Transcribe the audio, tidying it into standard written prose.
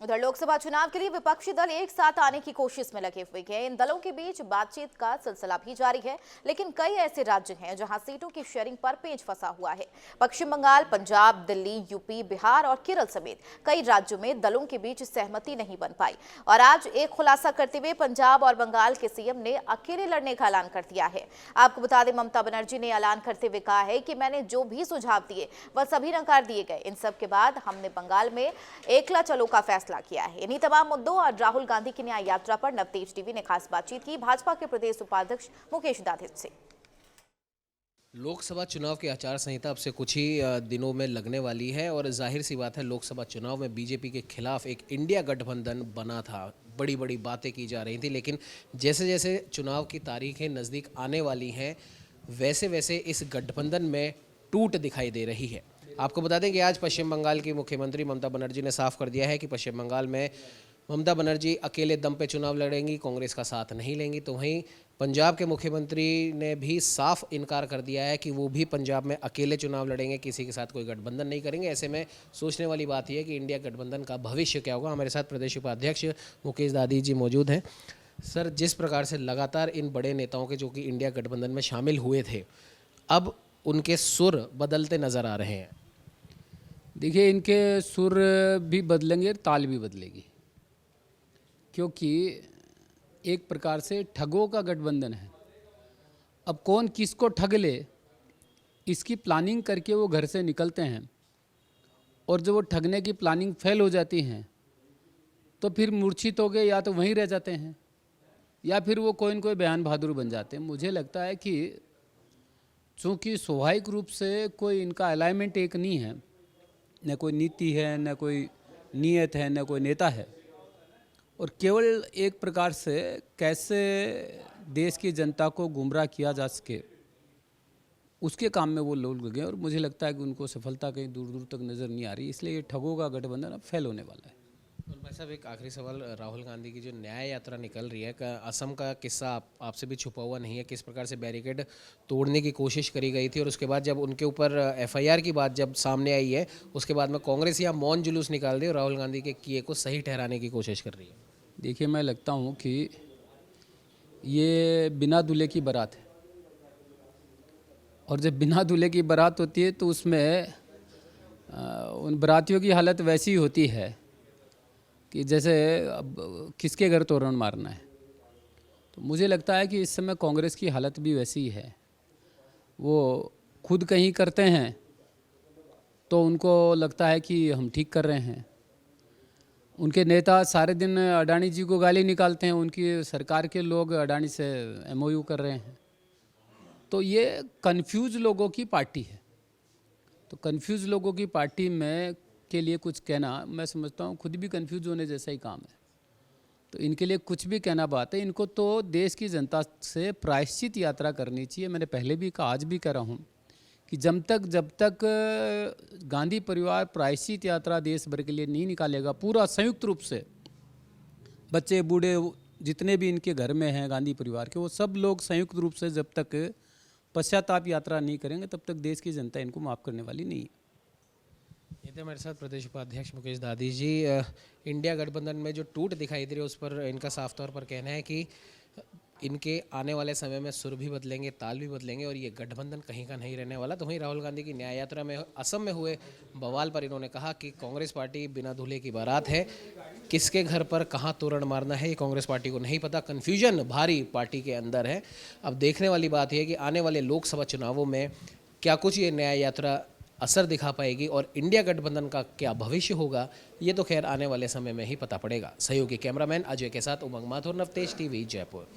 उधर लोकसभा चुनाव के लिए विपक्षी दल एक साथ आने की कोशिश में लगे हुए हैं। इन दलों के बीच बातचीत का सिलसिला भी जारी है, लेकिन कई ऐसे राज्य हैं जहां सीटों की शेयरिंग पर पेंच फंसा हुआ है। पश्चिम बंगाल, पंजाब, दिल्ली, यूपी, बिहार और केरल समेत कई राज्यों में दलों के बीच सहमति नहीं बन पाई। और आज एक खुलासा करते हुए पंजाब और बंगाल के सीएम ने अकेले लड़ने का ऐलान कर दिया है। आपको बता दें, ममता बनर्जी ने ऐलान करते हुए कहा है कि मैंने जो भी सुझाव दिए वह सभी नकार दिए गए। इन सब के बाद हमने बंगाल में एकला चलो का फैसला किया है। इन्हीं तमाम मुद्दों और राहुल गांधी की न्याय यात्रा पर नवतेज टीवी ने खास बातचीत की भाजपा के प्रदेश उपाध्यक्ष मुकेश दाधित से। लोकसभा चुनाव की आचार संहिता अब से कुछ ही दिनों में लगने वाली है और जाहिर सी बात है, लोकसभा चुनाव में बीजेपी के खिलाफ एक इंडिया गठबंधन बना था। बड़ी बड़ी बातें की जा रही थी, लेकिन जैसे जैसे चुनाव की तारीखें नज़दीक आने वाली हैं, वैसे वैसे इस गठबंधन में टूट दिखाई दे रही है। आपको बता दें कि आज पश्चिम बंगाल की मुख्यमंत्री ममता बनर्जी ने साफ कर दिया है कि पश्चिम बंगाल में ममता बनर्जी अकेले दम पे चुनाव लड़ेंगी, कांग्रेस का साथ नहीं लेंगी। तो वहीं पंजाब के मुख्यमंत्री ने भी साफ इनकार कर दिया है कि वो भी पंजाब में अकेले चुनाव लड़ेंगे, किसी के साथ कोई गठबंधन नहीं करेंगे। ऐसे में सोचने वाली बात यह है कि इंडिया गठबंधन का भविष्य क्या होगा। हमारे साथ प्रदेश उपाध्यक्ष मुकेश दाधी जी मौजूद हैं। सर, जिस प्रकार से लगातार इन बड़े नेताओं के जो कि इंडिया गठबंधन में शामिल हुए थे, अब उनके सुर बदलते नज़र आ रहे हैं। देखिए, इनके सुर भी बदलेंगे, ताल भी बदलेगी, क्योंकि एक प्रकार से ठगों का गठबंधन है। अब कौन किसको ठग ले, इसकी प्लानिंग करके वो घर से निकलते हैं, और जब वो ठगने की प्लानिंग फेल हो जाती हैं तो फिर मूर्छित हो गए, या तो वहीं रह जाते हैं या फिर वो कोई न कोई बयान बहादुर बन जाते हैं। मुझे लगता है कि चूँकि स्वाभाविक रूप से कोई इनका अलाइनमेंट एक नहीं है, न कोई नीति है, न कोई नीयत है, न कोई नेता है, और केवल एक प्रकार से कैसे देश की जनता को गुमराह किया जा सके, उसके काम में वो लोग लगे। और मुझे लगता है कि उनको सफलता कहीं दूर दूर तक नज़र नहीं आ रही, इसलिए ये ठगों का गठबंधन अब फेल होने वाला है। और भाई साहब, एक आखिरी सवाल, राहुल गांधी की जो न्याय यात्रा निकल रही है, असम का किस्सा आपसे भी छुपा हुआ नहीं है। किस प्रकार से बैरिकेड तोड़ने की कोशिश करी गई थी, और उसके बाद जब उनके ऊपर एफआईआर की बात जब सामने आई है, उसके बाद में कांग्रेस या मौन जुलूस निकाल दी और राहुल गांधी के किए को सही ठहराने की कोशिश कर रही है। देखिए, मैं लगता हूँ कि ये बिना दूल्हे की बारात है, और जब बिना दूल्हे की बारात होती है तो उसमें उन बारातियों की हालत वैसी होती है कि जैसे अब किसके घर तोरण मारना है। तो मुझे लगता है कि इस समय कांग्रेस की हालत भी वैसी ही है। वो खुद कहीं करते हैं तो उनको लगता है कि हम ठीक कर रहे हैं। उनके नेता सारे दिन अडानी जी को गाली निकालते हैं, उनकी सरकार के लोग अडानी से एमओयू कर रहे हैं। तो ये कंफ्यूज लोगों की पार्टी है। तो कंफ्यूज लोगों की पार्टी में के लिए कुछ कहना, मैं समझता हूँ खुद भी कंफ्यूज होने जैसा ही काम है। तो इनके लिए कुछ भी कहना बात है। इनको तो देश की जनता से प्रायश्चित यात्रा करनी चाहिए। मैंने पहले भी कहा, आज भी कह रहा हूँ कि जब तक गांधी परिवार प्रायश्चित यात्रा देश भर के लिए नहीं निकालेगा, पूरा संयुक्त रूप से, बच्चे बूढ़े जितने भी इनके घर में हैं गांधी परिवार के, वो सब लोग संयुक्त रूप से जब तक पश्चाताप यात्रा नहीं करेंगे, तब तक देश की जनता इनको माफ़ करने वाली नहीं है। ये थे हमारे साथ प्रदेश उपाध्यक्ष मुकेश दाधी जी। इंडिया गठबंधन में जो टूट दिखाई दे रही है, उस पर इनका साफ तौर पर कहना है कि इनके आने वाले समय में सुर भी बदलेंगे, ताल भी बदलेंगे, और ये गठबंधन कहीं का नहीं रहने वाला। तो वहीं राहुल गांधी की न्याय यात्रा में असम में हुए बवाल पर इन्होंने कहा कि कांग्रेस पार्टी बिना दूल्हे की बारात है, किसके घर पर कहाँ तोरण मारना है ये कांग्रेस पार्टी को नहीं पता। कन्फ्यूजन भारी पार्टी के अंदर है। अब देखने वाली बात यह है कि आने वाले लोकसभा चुनावों में क्या कुछ ये न्याय यात्रा असर दिखा पाएगी, और इंडिया गठबंधन का क्या भविष्य होगा, ये तो खैर आने वाले समय में ही पता पड़ेगा। सहयोगी कैमरामैन अजय के साथ उमंग माथुर, नवतेज टीवी, जयपुर।